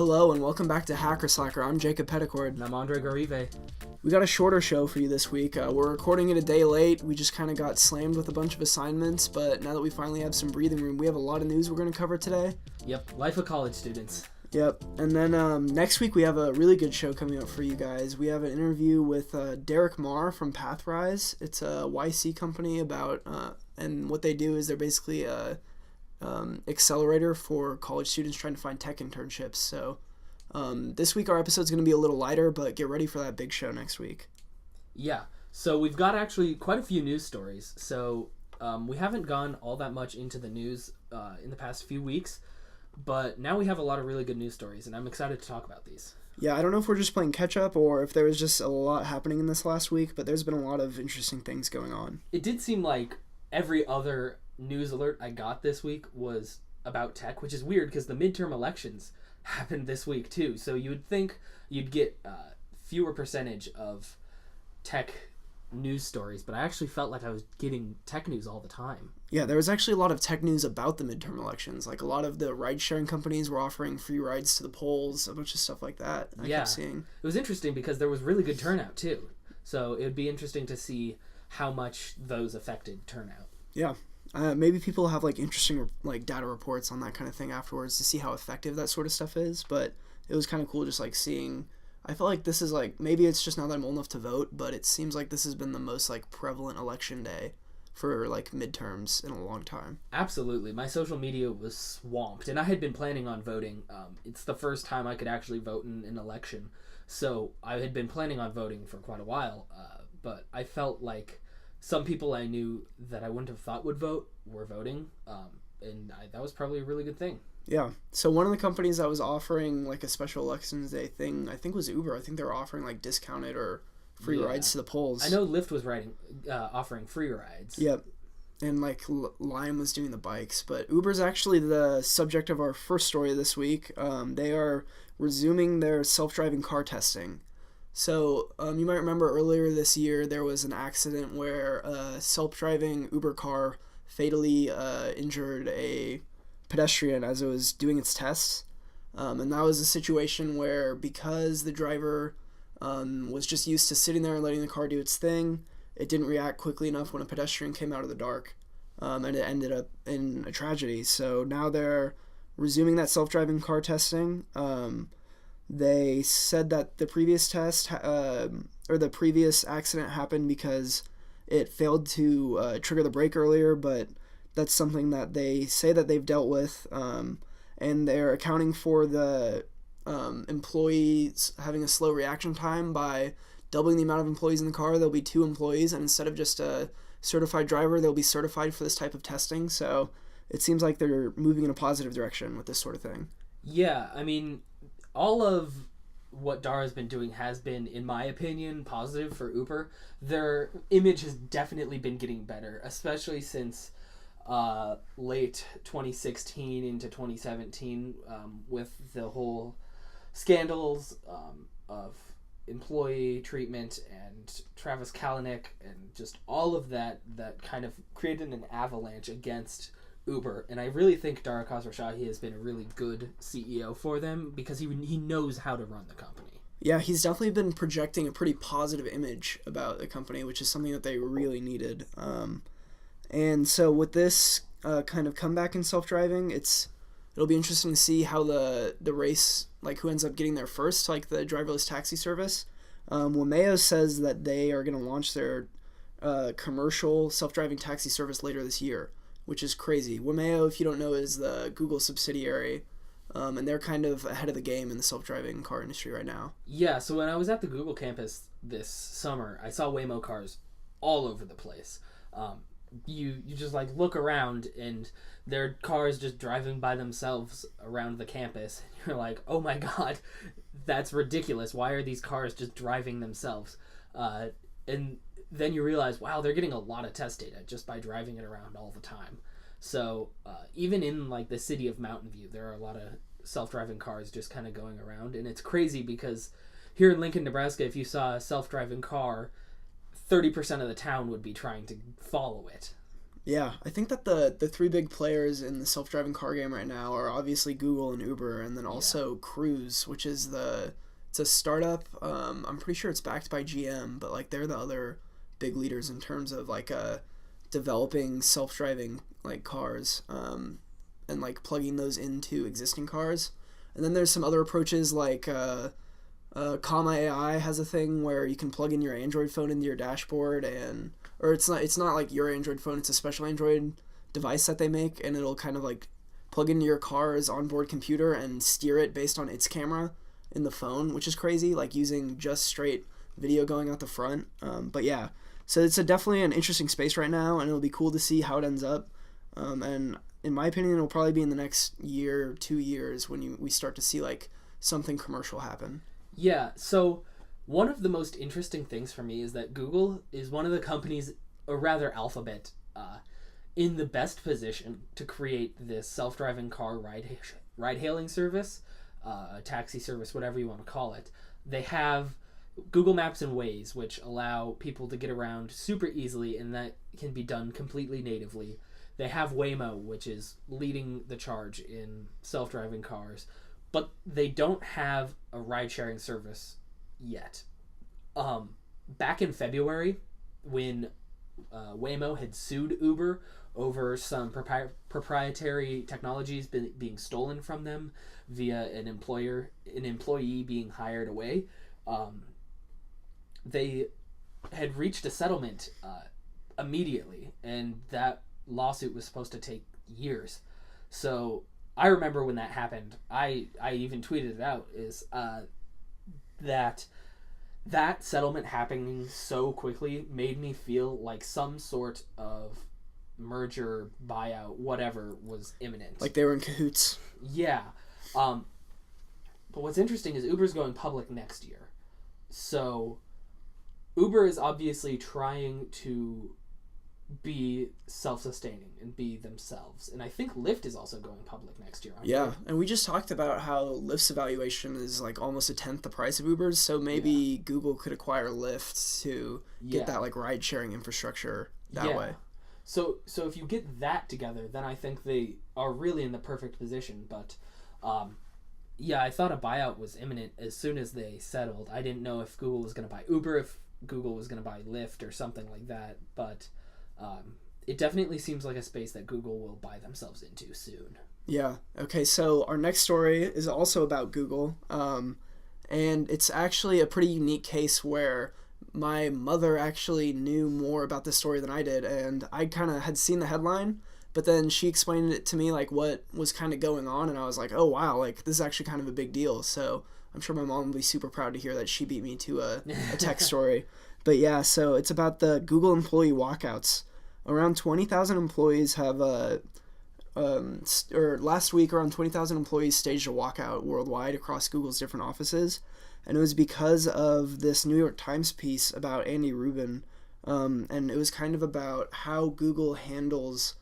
Hello and welcome back to Hacker Slacker. I'm Jacob Petticord. And I'm Andre Garive. We got a shorter show for you this week. We're recording it a day late. We just kind of got slammed with a bunch of assignments, but now that we finally have some breathing room, we have a lot of news we're going to cover today. Yep, life of college students. Yep, and then next week we have a really good show coming up for you guys. We have an interview with Derek Marr from Pathrise. It's a YC company about, and what they do is they're basically a accelerator for college students trying to find tech internships. So this week our episode's going to be a little lighter, but get ready for that big show next week. Yeah, so we've got actually quite a few news stories. So we haven't gone all that much into the news in the past few weeks, but now we have a lot of really good news stories, and I'm excited to talk about these. Yeah, I don't know if we're just playing catch up or if there was just a lot happening in this last week, but there's been a lot of interesting things going on. It did seem like every other news alert I got this week was about tech, which is weird because the midterm elections happened this week too. So you would think you'd get fewer percentage of tech news stories, but I actually felt like I was getting tech news all the time. Yeah, there was actually a lot of tech news about the midterm elections. Like a lot of the ride-sharing companies were offering free rides to the polls, a bunch of stuff like that. I kept seeing. It was interesting because there was really good turnout too. So it would be interesting to see how much those affected turnout. Yeah. Maybe people have like interesting like data reports on that kind of thing afterwards to see how effective that sort of stuff is, but it was kind of cool just like seeing. I felt like this is like, maybe it's just now that I'm old enough to vote, but it seems like this has been the most like prevalent election day for like midterms in a long time. Absolutely. My social media was swamped, and I had been planning on voting. It's the first time I could actually vote in an election, so I had been planning on voting for quite a while, but I felt like some people I knew that I wouldn't have thought would vote were voting, and that was probably a really good thing. Yeah. So one of the companies that was offering like a special elections day thing, I think was Uber. I think they were offering like discounted or free rides to the polls. I know Lyft was offering free rides. Yep. And like Lime was doing the bikes, but Uber's actually the subject of our first story this week. They are resuming their self-driving car testing. So you might remember earlier this year there was an accident where a self-driving Uber car fatally injured a pedestrian as it was doing its tests. And that was a situation where because the driver was just used to sitting there and letting the car do its thing, it didn't react quickly enough when a pedestrian came out of the dark, and it ended up in a tragedy. So now they're resuming that self-driving car testing. They said that the previous test, or the previous accident happened because it failed to trigger the brake earlier, but that's something that they say that they've dealt with, and they're accounting for the employees having a slow reaction time by doubling the amount of employees in the car. There'll be 2 employees, and instead of just a certified driver, they'll be certified for this type of testing. So it seems like they're moving in a positive direction with this sort of thing. Yeah, I mean, all of what Dara's been doing has been, in my opinion, positive for Uber. Their image has definitely been getting better, especially since late 2016 into 2017 with the whole scandals of employee treatment and Travis Kalanick and just all of that kind of created an avalanche against Uber, and I really think Dara Khosrowshahi has been a really good CEO for them because he knows how to run the company. Yeah, he's definitely been projecting a pretty positive image about the company, which is something that they really needed. And so with this kind of comeback in self-driving, it'll be interesting to see how the race, like who ends up getting there first, like the driverless taxi service. Wameo says that they are going to launch their commercial self-driving taxi service later this year, which is crazy. Wameo, if you don't know, is the Google subsidiary, and they're kind of ahead of the game in the self-driving car industry right now. Yeah, so when I was at the Google campus this summer, I saw Waymo cars all over the place. You just like look around and there are cars just driving by themselves around the campus. And you're like, oh my god, that's ridiculous. Why are these cars just driving themselves? And then you realize, wow, they're getting a lot of test data just by driving it around all the time. So even in like the city of Mountain View, there are a lot of self-driving cars just kind of going around. And it's crazy because here in Lincoln, Nebraska, if you saw a self-driving car, 30% of the town would be trying to follow it. Yeah, I think that the three big players in the self-driving car game right now are obviously Google and Uber, and then Yeah. also Cruise, which is it's a startup. I'm pretty sure it's backed by GM, but like they're the other big leaders in terms of like developing self-driving like cars, and like plugging those into existing cars. And then there's some other approaches like Comma AI has a thing where you can plug in your Android phone into your dashboard, and or it's not like your Android phone, it's a special Android device that they make, and it'll kind of like plug into your car's onboard computer and steer it based on its camera in the phone, which is crazy, like using just straight video going out the front. But yeah, so it's definitely an interesting space right now, and it'll be cool to see how it ends up. And in my opinion, it'll probably be in the next year, 2 years when we start to see like something commercial happen. Yeah, so one of the most interesting things for me is that Google is one of the companies, or rather Alphabet, in the best position to create this self-driving car ride-hailing service, a taxi service, whatever you want to call it. They have Google Maps and Waze, which allow people to get around super easily, and that can be done completely natively. They have Waymo, which is leading the charge in self-driving cars, but they don't have a ride-sharing service yet. Back in February, when Waymo had sued Uber over some proprietary technologies being stolen from them via an employee being hired away, they had reached a settlement immediately, and that lawsuit was supposed to take years. So I remember when that happened, I even tweeted it out, is that settlement happening so quickly made me feel like some sort of merger, buyout, whatever was imminent. Like they were in cahoots. Yeah. But what's interesting is Uber's going public next year. So Uber is obviously trying to be self-sustaining and be themselves. And I think Lyft is also going public next year. Yeah, and we just talked about how Lyft's evaluation is like almost a tenth the price of Uber's, so maybe Google could acquire Lyft to get that like ride-sharing infrastructure that way. So if you get that together, then I think they are really in the perfect position. But I thought a buyout was imminent as soon as they settled. I didn't know if Google was going to buy Uber, if Google was going to buy Lyft or something like that, but it definitely seems like a space that Google will buy themselves into soon. Yeah. Okay, so our next story is also about Google, and it's actually a pretty unique case where my mother actually knew more about this story than I did, and I kind of had seen the headline, but then she explained it to me, like what was kind of going on, and I was like, oh wow, like this is actually kind of a big deal. So I'm sure my mom will be super proud to hear that she beat me to a tech story. But yeah, so it's about the Google employee walkouts. Around 20,000 employees have last week around 20,000 employees staged a walkout worldwide across Google's different offices, and it was because of this New York Times piece about Andy Rubin, and it was kind of about how Google handles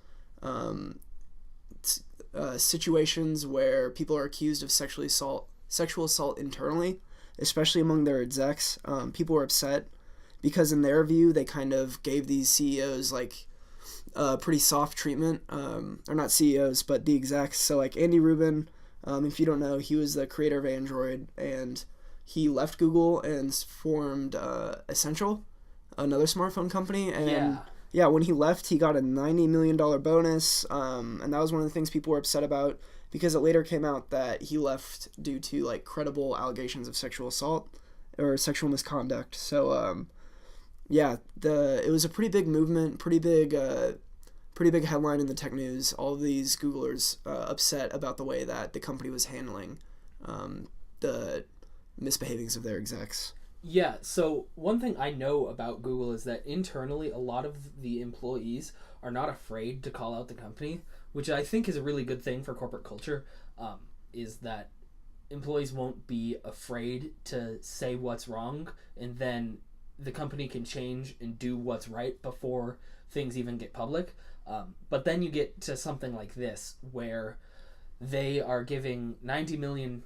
situations where people are accused of sexual assault internally, especially among their execs. People were upset because in their view they kind of gave these CEOs like pretty soft treatment, or not CEOs but the execs. So like Andy Rubin, if you don't know, he was the creator of Android, and he left Google and formed Essential, another smartphone company, and when he left he got a $90 million bonus, and that was one of the things people were upset about because it later came out that he left due to like credible allegations of sexual assault or sexual misconduct. So it was a pretty big movement, pretty big headline in the tech news. All of these Googlers upset about the way that the company was handling the misbehavings of their execs. Yeah, so one thing I know about Google is that internally a lot of the employees are not afraid to call out the company, which I think is a really good thing for corporate culture, is that employees won't be afraid to say what's wrong, and then the company can change and do what's right before things even get public. But then you get to something like this, where they are giving $90 million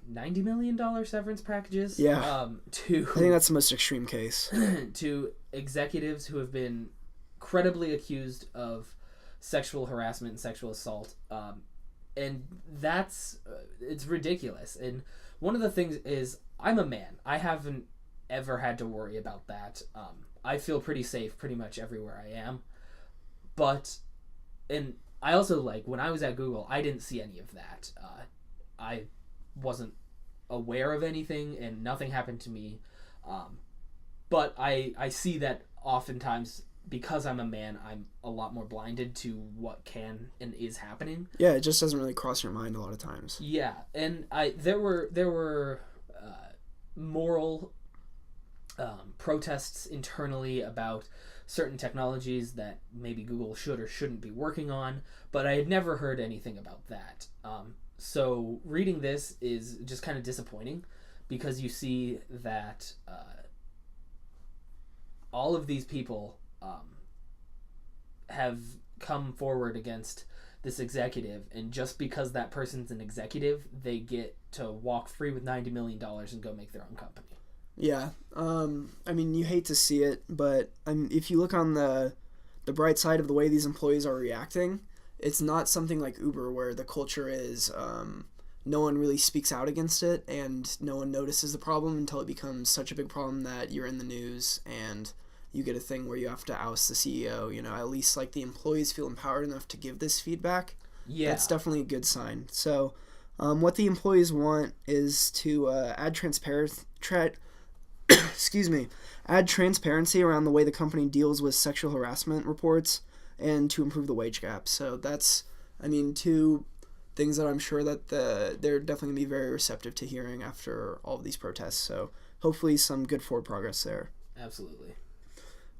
severance packages. To I think that's the most extreme case. To executives who have been credibly accused of sexual harassment and sexual assault, and that's it's ridiculous. And one of the things is, I'm a man. I haven't ever had to worry about that. I feel pretty safe pretty much everywhere I am. But, and I also, like, when I was at Google, I didn't see any of that. I wasn't aware of anything, and nothing happened to me. But I see that oftentimes, because I'm a man, I'm a lot more blinded to what can and is happening. Yeah, it just doesn't really cross your mind a lot of times. Yeah, and there were moral protests internally about certain technologies that maybe Google should or shouldn't be working on, but I had never heard anything about that. So reading this is just kind of disappointing, because you see that all of these people have come forward against this executive, and just because that person's an executive, they get to walk free with $90 million and go make their own company. Yeah, I mean, you hate to see it, but if you look on the bright side of the way these employees are reacting, it's not something like Uber where the culture is no one really speaks out against it and no one notices the problem until it becomes such a big problem that you're in the news and you get a thing where you have to oust the CEO. You know, at least like the employees feel empowered enough to give this feedback. Yeah, that's definitely a good sign. So what the employees want is to add add transparency around the way the company deals with sexual harassment reports and to improve the wage gap. So that's, I mean, two things that I'm sure that they're definitely going to be very receptive to hearing after all of these protests. So hopefully some good forward progress there. Absolutely.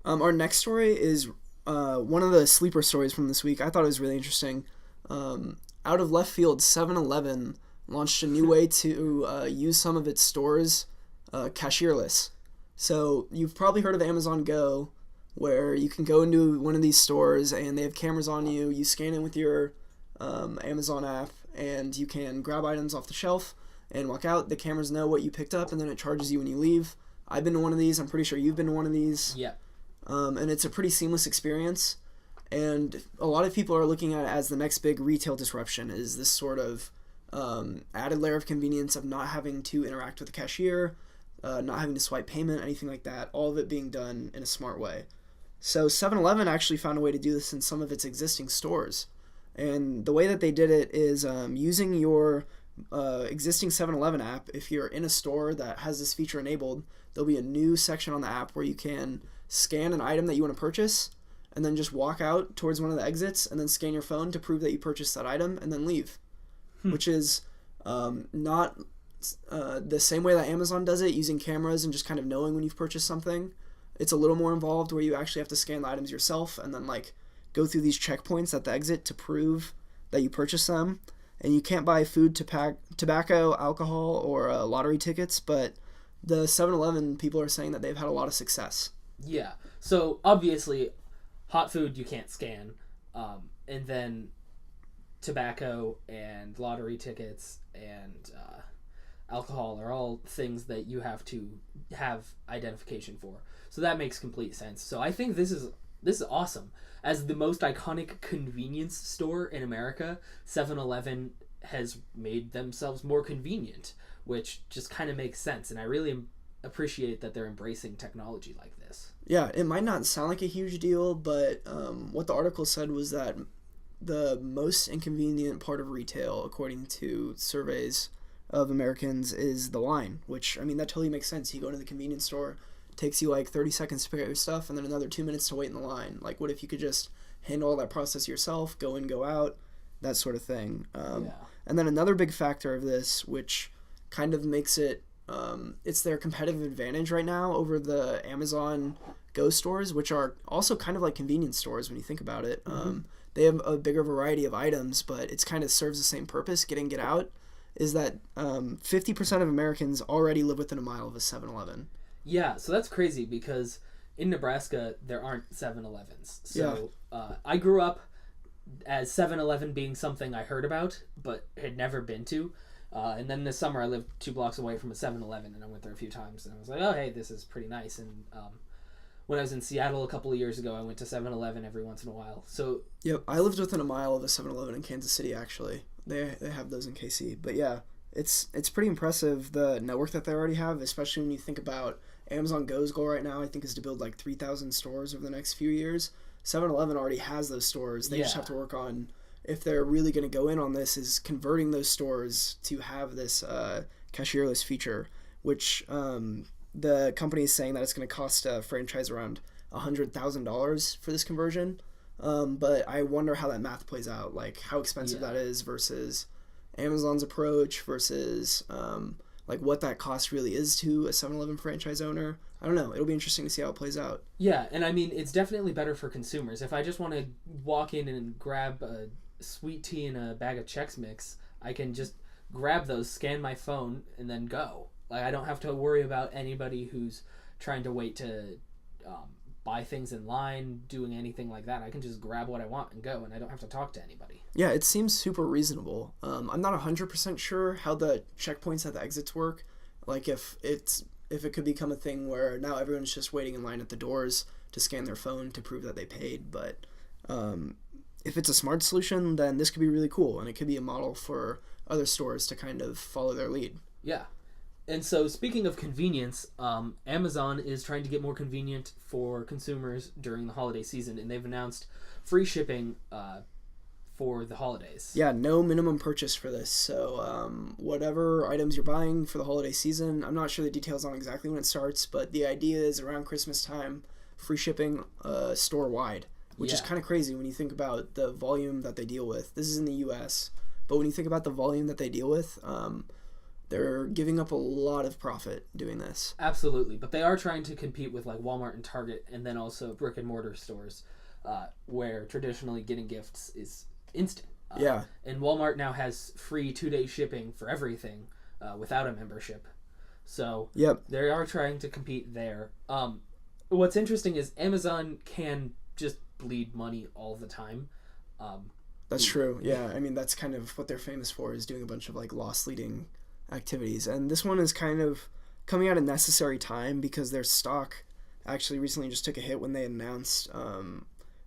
Our next story is one of the sleeper stories from this week. I thought it was really interesting. Out of left field, 7-Eleven launched a new way to use some of its stores cashierless. So you've probably heard of Amazon Go, where you can go into one of these stores and they have cameras on you. You scan in with your Amazon app and you can grab items off the shelf and walk out. The cameras know what you picked up and then it charges you when you leave. I've been to one of these. I'm pretty sure you've been to one of these. Yeah. And it's a pretty seamless experience. And a lot of people are looking at it as the next big retail disruption, is this sort of added layer of convenience of not having to interact with the cashier, not having to swipe payment, anything like that, all of it being done in a smart way. So 7-Eleven actually found a way to do this in some of its existing stores. And the way that they did it is using your existing 7-Eleven app. If you're in a store that has this feature enabled, there'll be a new section on the app where you can scan an item that you want to purchase and then just walk out towards one of the exits and then scan your phone to prove that you purchased that item and then leave. Which is not the same way that Amazon does it, using cameras and just kind of knowing when you've purchased something. It's a little more involved where you actually have to scan the items yourself and then like go through these checkpoints at the exit to prove that you purchased them. And you can't buy food, tobacco, alcohol, or lottery tickets, but the 7-Eleven people are saying that they've had a lot of success. Yeah. So obviously, hot food you can't scan, and then tobacco and lottery tickets and alcohol are all things that you have to have identification for. So that makes complete sense. So I think this is awesome. As the most iconic convenience store in America, 7-Eleven has made themselves more convenient, which just kind of makes sense. And I really appreciate that they're embracing technology like this. Yeah, it might not sound like a huge deal, but what the article said was that the most inconvenient part of retail, according to surveys of Americans, is the line, which, I mean, that totally makes sense. You go to the convenience store, it takes you like 30 seconds to pick up your stuff, and then another 2 minutes to wait in the line. Like, what if you could just handle all that process yourself, go in, go out, that sort of thing. And then another big factor of this, which kind of makes it, it's their competitive advantage right now over the Amazon Go stores, which are also kind of like convenience stores when you think about it. They have a bigger variety of items, but it's kind of serves the same purpose, get in, get out, is that 50% of Americans already live within a mile of a 7-Eleven. Yeah, so that's crazy because in Nebraska, there aren't 7-Elevens. So I grew up as 7-Eleven being something I heard about, but had never been to. And then this summer, I lived 2 blocks away from a 7-Eleven, and I went there a few times, and I was like, oh, hey, this is pretty nice. And when I was in Seattle a couple of years ago, I went to 7-Eleven every once in a while. So Yep, I lived within a mile of a 7-Eleven in Kansas City, actually. They have those in KC. But yeah, it's pretty impressive, the network that they already have, especially when you think about Amazon Go's goal right now, I think, is to build like 3,000 stores over the next few years. 7-Eleven already has those stores. They just have to work on, if they're really going to go in on this, is converting those stores to have this cashierless feature, which the company is saying that it's going to cost a franchise around $100,000 for this conversion. But I wonder how that math plays out, like how expensive that is versus Amazon's approach versus like what that cost really is to a 7-Eleven franchise owner. I don't know. It'll be interesting to see how it plays out. Yeah, and I mean, it's definitely better for consumers. If I just want to walk in and grab a sweet tea and a bag of Chex Mix, I can just grab those, scan my phone, and then go. Like, I don't have to worry about anybody who's trying to wait to buy things in line, doing anything like that. I can just grab what I want and go, and I don't have to talk to anybody. Yeah, it seems super reasonable. I'm not 100% sure how the checkpoints at the exits work. Like, if it could become a thing where now everyone's just waiting in line at the doors to scan their phone to prove that they paid. But if it's a smart solution, then this could be really cool, and it could be a model for other stores to kind of follow their lead. Yeah. And so, speaking of convenience, Amazon is trying to get more convenient for consumers during the holiday season, and they've announced free shipping for the holidays. Yeah, no minimum purchase for this. So whatever items you're buying for the holiday season, I'm not sure the details on exactly when it starts, but the idea is around Christmas time, free shipping store-wide, which is kind of crazy when you think about the volume that they deal with. This is in the U.S., but when you think about the volume that they deal with, they're giving up a lot of profit doing this. Absolutely, but they are trying to compete with like Walmart and Target, and then also brick and mortar stores, where traditionally getting gifts is instant. And Walmart now has free 2-day shipping for everything without a membership. So they are trying to compete there. What's interesting is Amazon can just bleed money all the time. That's true. Yeah, I mean, that's kind of what they're famous for, is doing a bunch of like loss leading activities. And this one is kind of coming at a necessary time because their stock actually recently just took a hit when they announced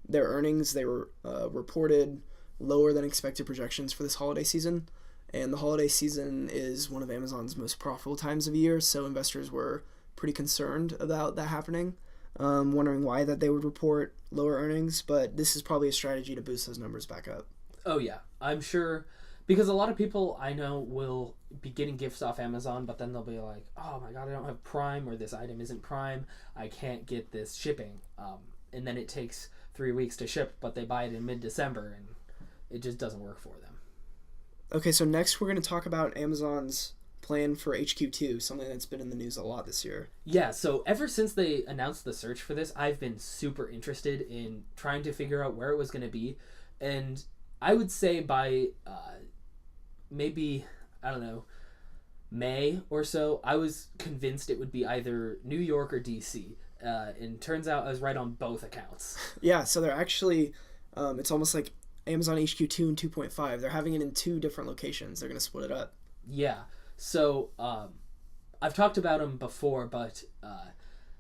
their earnings. They were reported lower than expected projections for this holiday season, and the holiday season is one of Amazon's most profitable times of year, so investors were pretty concerned about that happening, wondering why that they would report lower earnings, but this is probably a strategy to boost those numbers back up. Oh yeah, I'm sure, because a lot of people I know will be getting gifts off Amazon, but then they'll be like, oh my god, I don't have Prime, or this item isn't Prime, I can't get this shipping, and then it takes 3 weeks to ship, but they buy it in mid-December, and it just doesn't work for them. Okay, so next we're going to talk about Amazon's plan for HQ2, something that's been in the news a lot this year. Yeah, so ever since they announced the search for this, I've been super interested in trying to figure out where it was going to be, and I would say by maybe, I don't know, May or so, I was convinced it would be either New York or DC, and turns out I was right on both accounts. Yeah, so they're actually, it's almost like Amazon HQ2 and 2.5. They're having it in 2 different locations. They're going to split it up. Yeah, so I've talked about them before, but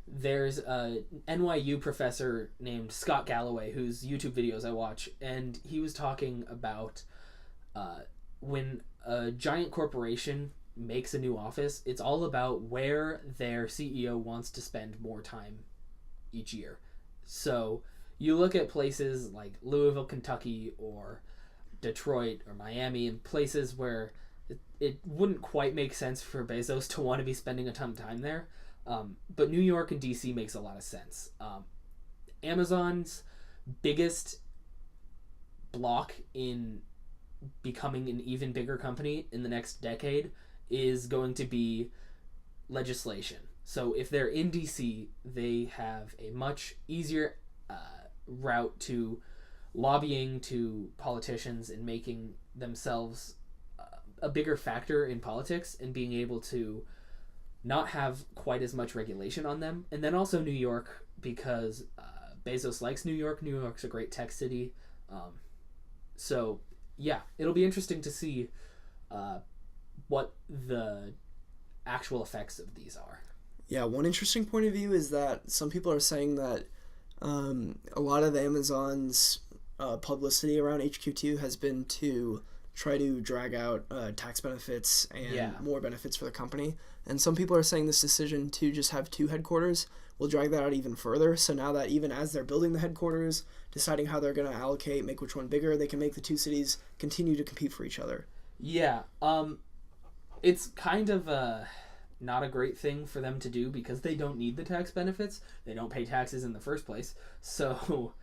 there's a NYU professor named Scott Galloway whose YouTube videos I watch, and he was talking about when a giant corporation makes a new office, it's all about where their CEO wants to spend more time each year. So you look at places like Louisville, Kentucky, or Detroit, or Miami, and places where it wouldn't quite make sense for Bezos to want to be spending a ton of time there. But New York and DC makes a lot of sense. Amazon's biggest block in becoming an even bigger company in the next decade is going to be legislation. So if they're in DC, they have a much easier route to lobbying to politicians and making themselves a bigger factor in politics and being able to not have quite as much regulation on them. And then also New York, because Bezos likes New York. New York's a great tech city. So yeah, it'll be interesting to see what the actual effects of these are. Yeah, one interesting point of view is that some people are saying that a lot of Amazon's publicity around HQ2 has been to try to drag out tax benefits and Yeah. more benefits for the company. And some people are saying this decision to just have two headquarters will drag that out even further. So now that even as they're building the headquarters, deciding how they're going to allocate, make which one bigger, they can make the two cities continue to compete for each other. Yeah. It's kind of not a great thing for them to do because they don't need the tax benefits. They don't pay taxes in the first place. So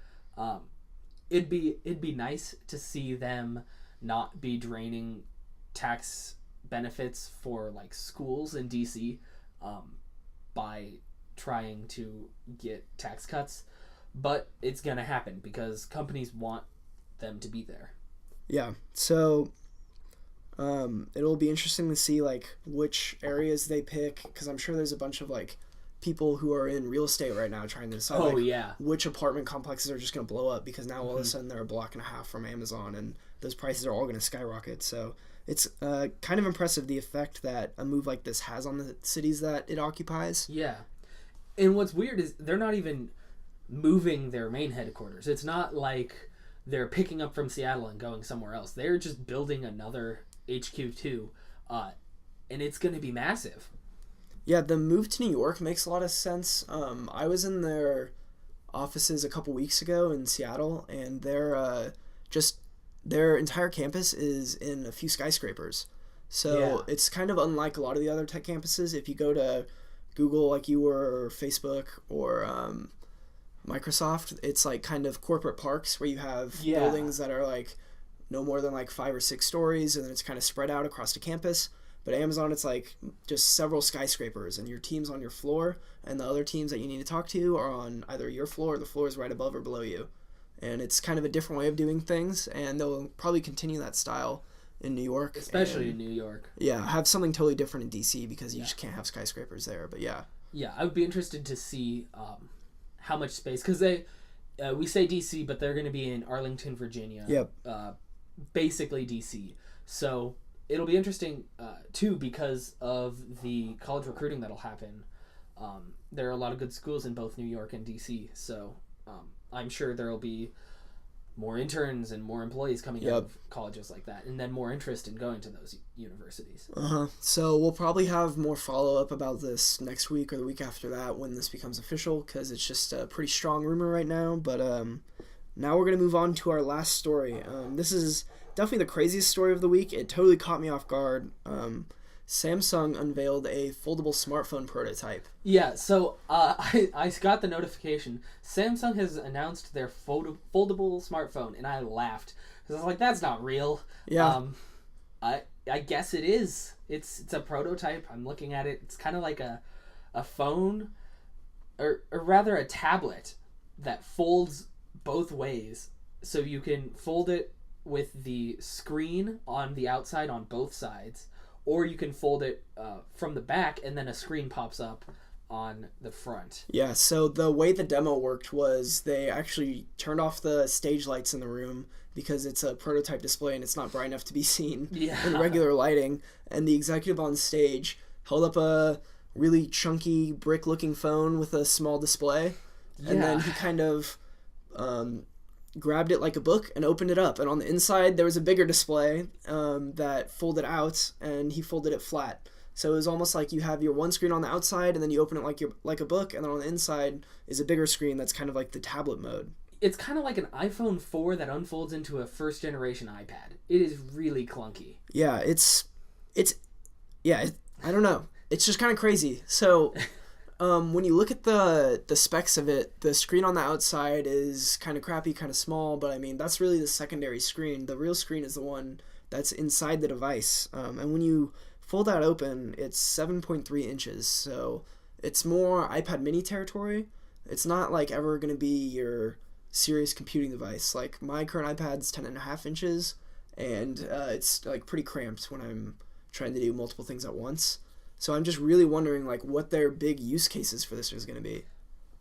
it'd be nice to see them not be draining tax benefits for like schools in DC by trying to get tax cuts, but it's gonna happen because companies want them to be there. Yeah, so it'll be interesting to see like which areas they pick, because I'm sure there's a bunch of like people who are in real estate right now trying to decide which apartment complexes are just going to blow up, because now all of a sudden they're a block and a half from Amazon and those prices are all going to skyrocket. So it's kind of impressive the effect that a move like this has on the cities that it occupies. Yeah. And what's weird is they're not even moving their main headquarters. It's not like they're picking up from Seattle and going somewhere else. They're just building another HQ2, and it's going to be massive. Yeah, the move to New York makes a lot of sense. I was in their offices a couple weeks ago in Seattle, and their entire campus is in a few skyscrapers. So it's kind of unlike a lot of the other tech campuses. If you go to Google like you were, or Facebook, or Microsoft, it's like kind of corporate parks where you have buildings that are like no more than like 5 or 6 stories, and then it's kind of spread out across the campus. But Amazon, it's like just several skyscrapers, and your team's on your floor, and the other teams that you need to talk to are on either your floor or the floors right above or below you. And it's kind of a different way of doing things, and they'll probably continue that style in New York. Especially in New York. Yeah, have something totally different in DC, because you just can't have skyscrapers there, but yeah. Yeah, I would be interested to see how much space, because we say DC, but they're going to be in Arlington, Virginia. Yep. Basically DC. So it'll be interesting too, because of the college recruiting that'll happen. There are a lot of good schools in both New York and DC, so I'm sure there'll be more interns and more employees coming out of colleges like that, and then more interest in going to those universities. So we'll probably have more follow-up about this next week or the week after that when this becomes official, because it's just a pretty strong rumor right now. But now we're going to move on to our last story. This is definitely the craziest story of the week. It totally caught me off guard. Samsung unveiled a foldable smartphone prototype. Yeah, so I got the notification. Samsung has announced their foldable smartphone, and I laughed because I was like, "That's not real." Yeah. I guess it is. It's a prototype. I'm looking at it. It's kind of like a phone, or rather a tablet that folds both ways, so you can fold it with the screen on the outside on both sides, or you can fold it from the back and then a screen pops up on the front. Yeah, so the way the demo worked was they actually turned off the stage lights in the room because it's a prototype display and it's not bright enough to be seen in regular lighting. And the executive on stage held up a really chunky brick-looking phone with a small display. And then he kind of grabbed it like a book and opened it up, and on the inside there was a bigger display that folded out, and he folded it flat. So it was almost like you have your one screen on the outside, and then you open it like a book, and then on the inside is a bigger screen that's kind of like the tablet mode. It's kind of like an iPhone 4 that unfolds into a first generation iPad. It is really clunky. Yeah, I don't know. It's just kind of crazy. So when you look at the specs of it, the screen on the outside is kind of crappy, kind of small, but I mean, that's really the secondary screen. The real screen is the one that's inside the device. And when you fold that open, it's 7.3 inches, so it's more iPad mini territory. It's not like ever going to be your serious computing device. Like my current iPad's 10.5 inches, and it's like pretty cramped when I'm trying to do multiple things at once. So I'm just really wondering like what their big use cases for this is going to be.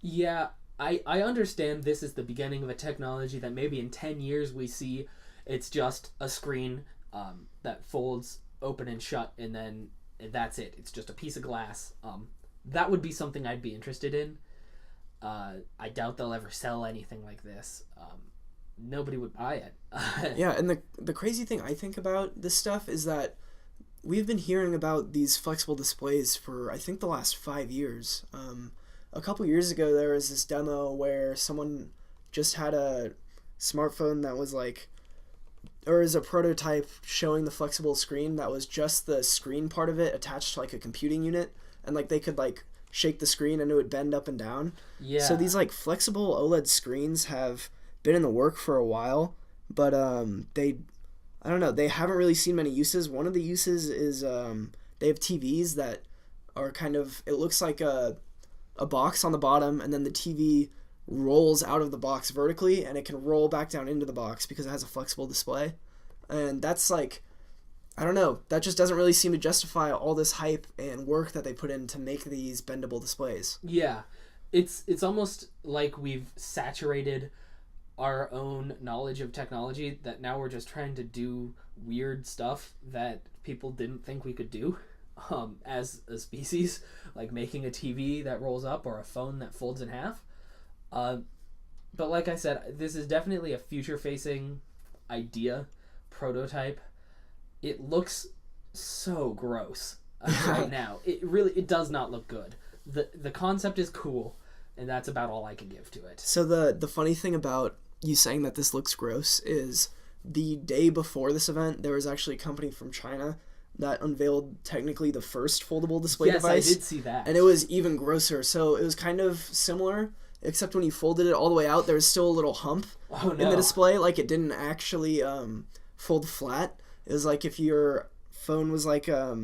Yeah, I understand this is the beginning of a technology that maybe in 10 years we see it's just a screen that folds open and shut, and then that's it. It's just a piece of glass. that would be something I'd be interested in. I doubt they'll ever sell anything like this. Nobody would buy it. Yeah, and the crazy thing I think about this stuff is that we've been hearing about these flexible displays for, I think, the last 5 years. A couple years ago, there was this demo where someone just had a smartphone that was like, or is a prototype showing the flexible screen that was just the screen part of it attached to like a computing unit, and like they could like shake the screen and it would bend up and down. Yeah. So these like flexible OLED screens have been in the work for a while, but I don't know, they haven't really seen many uses. One of the uses is they have TVs that are kind of, it looks like a box on the bottom, and then the TV rolls out of the box vertically, and it can roll back down into the box because it has a flexible display. And that's like, I don't know, that just doesn't really seem to justify all this hype and work that they put in to make these bendable displays. Yeah. It's almost like we've saturated our own knowledge of technology, that now we're just trying to do weird stuff that people didn't think we could do as a species, like making a TV that rolls up or a phone that folds in half. But like I said, this is definitely a future-facing idea, prototype. It looks so gross right now. It does not look good. The concept is cool, and that's about all I can give to it. So the funny thing about you saying that this looks gross is the day before this event, there was actually a company from China that unveiled technically the first foldable display device. Yes, I did see that. And it was even grosser. So it was kind of similar, except when you folded it all the way out, there was still a little hump in the display. Like, it didn't actually fold flat. It was like if your phone was like a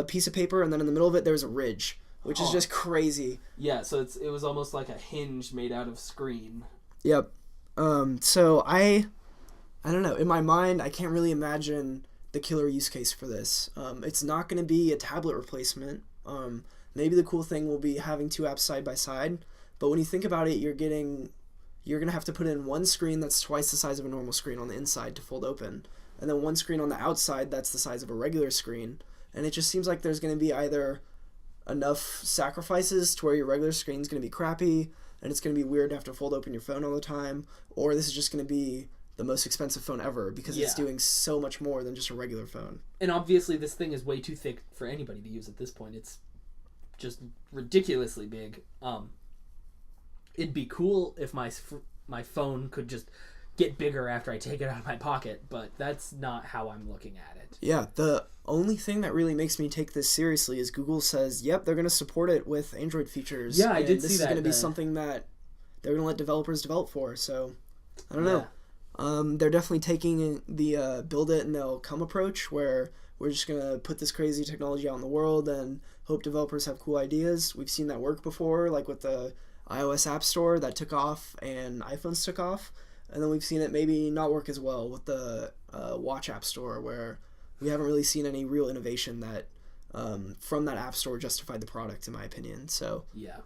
piece of paper, and then in the middle of it there was a ridge, which is just crazy. Yeah, so it was almost like a hinge made out of screen. Yep. So I don't know. In my mind, I can't really imagine the killer use case for this. It's not going to be a tablet replacement. Maybe the cool thing will be having two apps side by side. But when you think about it, you're going to have to put in one screen that's twice the size of a normal screen on the inside to fold open, and then one screen on the outside that's the size of a regular screen. And it just seems like there's going to be either enough sacrifices to where your regular screen's going to be crappy, and it's going to be weird to have to fold open your phone all the time, or this is just going to be the most expensive phone ever because it's doing so much more than just a regular phone. And obviously this thing is way too thick for anybody to use at this point. It's just ridiculously big. It'd be cool if my phone could just get bigger after I take it out of my pocket, but that's not how I'm looking at it. Yeah, the only thing that really makes me take this seriously is Google says, yep, they're going to support it with Android features. Yeah, I did see that. This is going to be something that they're going to let developers develop for, so I don't know. They're definitely taking the build it and they'll come approach, where we're just going to put this crazy technology out in the world and hope developers have cool ideas. We've seen that work before, like with the iOS App Store that took off and iPhones took off. And then we've seen it maybe not work as well with the Watch App Store, where we haven't really seen any real innovation that from that App Store justified the product, in my opinion. So yeah,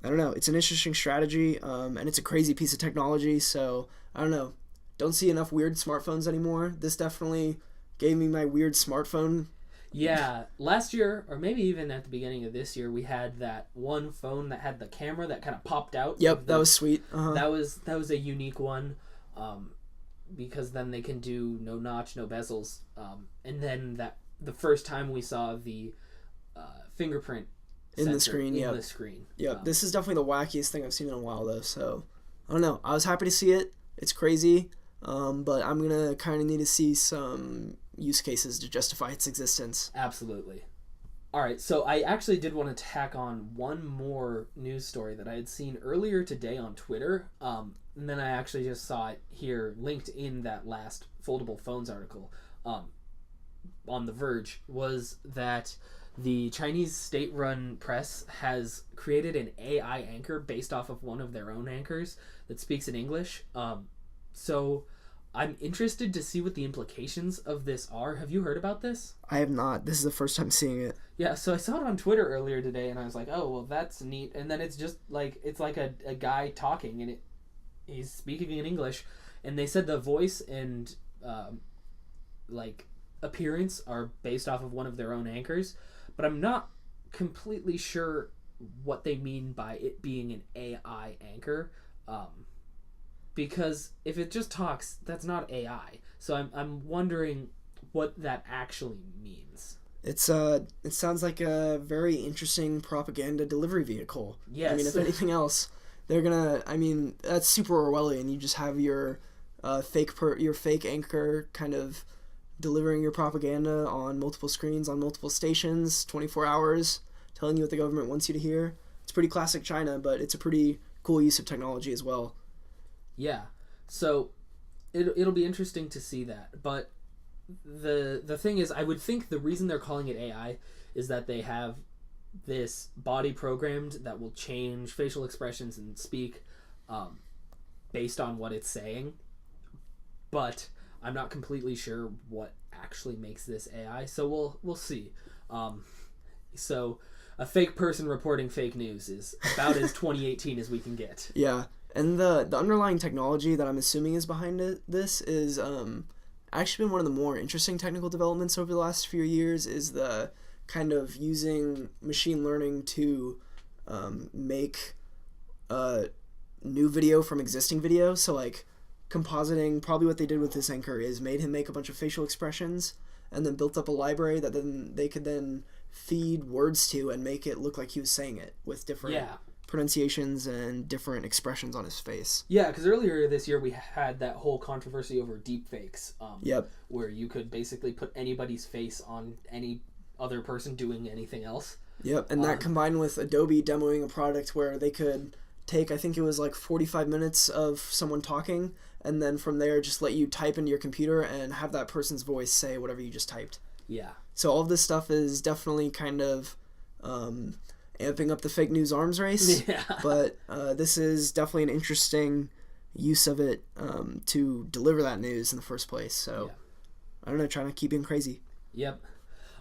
I don't know. It's an interesting strategy, and it's a crazy piece of technology. So I don't know. Don't see enough weird smartphones anymore. This definitely gave me my weird smartphone. Yeah, last year, or maybe even at the beginning of this year, we had that one phone that had the camera that kind of popped out. Yep, that was sweet. That was a unique one, because then they can do no notch, no bezels, and then the first time we saw the fingerprint in the screen. Yep, this is definitely the wackiest thing I've seen in a while, though. So I don't know. I was happy to see it. It's crazy, but I'm gonna kind of need to see some use cases to justify its existence. Absolutely. All right, so I actually did want to tack on one more news story that I had seen earlier today on Twitter, and then I actually just saw it here linked in that last foldable phones article on The Verge, was that the Chinese state-run press has created an AI anchor based off of one of their own anchors that speaks in English. So I'm interested to see what the implications of this are. Have you heard about this? I have not. This is the first time seeing it. Yeah, so I saw it on Twitter earlier today, and I was like, oh, well, that's neat. And then it's just like, it's like a guy talking, and he's speaking in English, and they said the voice and like appearance are based off of one of their own anchors, but I'm not completely sure what they mean by it being an AI anchor, because if it just talks, that's not AI. So I'm wondering what that actually means. It sounds like a very interesting propaganda delivery vehicle. Yes. I mean, if anything else, they're gonna. I mean, that's super Orwellian. You just have your your fake anchor kind of delivering your propaganda on multiple screens on multiple stations, 24 hours, telling you what the government wants you to hear. It's pretty classic China, but it's a pretty cool use of technology as well. Yeah. So it'll be interesting to see that, but the thing is, I would think the reason they're calling it AI is that they have this body programmed that will change facial expressions and speak based on what it's saying. But I'm not completely sure what actually makes this AI, so we'll see. So a fake person reporting fake news is about as 2018 as we can get. Yeah, and the underlying technology that I'm assuming is behind this is actually been one of the more interesting technical developments over the last few years. Is the kind of using machine learning to make new video from existing video. So like compositing, probably what they did with this anchor is made him make a bunch of facial expressions and then built up a library that then they could then feed words to and make it look like he was saying it with different pronunciations and different expressions on his face. Yeah, because earlier this year we had that whole controversy over deepfakes. Yep. Where you could basically put anybody's face on any other person doing anything else. Yep, and that combined with Adobe demoing a product where they could take, I think it was like 45 minutes of someone talking, and then from there just let you type into your computer and have that person's voice say whatever you just typed. Yeah. So all of this stuff is definitely kind of amping up the fake news arms race. Yeah. But this is definitely an interesting use of it to deliver that news in the first place. So, yeah. I don't know, trying to keep being crazy. Yep.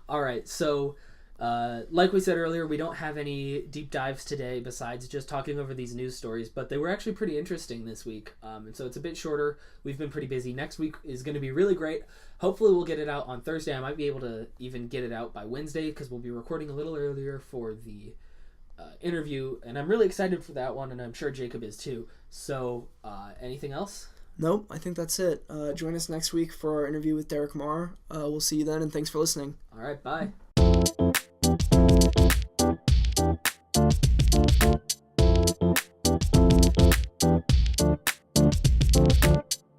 All right, so like we said earlier, we don't have any deep dives today besides just talking over these news stories, but they were actually pretty interesting this week, and so it's a bit shorter. We've been pretty busy. Next week is going to be really great. Hopefully we'll get it out on Thursday. I might be able to even get it out by Wednesday because we'll be recording a little earlier for the interview, and I'm really excited for that one, and I'm sure Jacob is too. So anything else? Nope, I think that's it. Join us next week for our interview with Derek Marr. We'll see you then, and thanks for listening. All right, bye.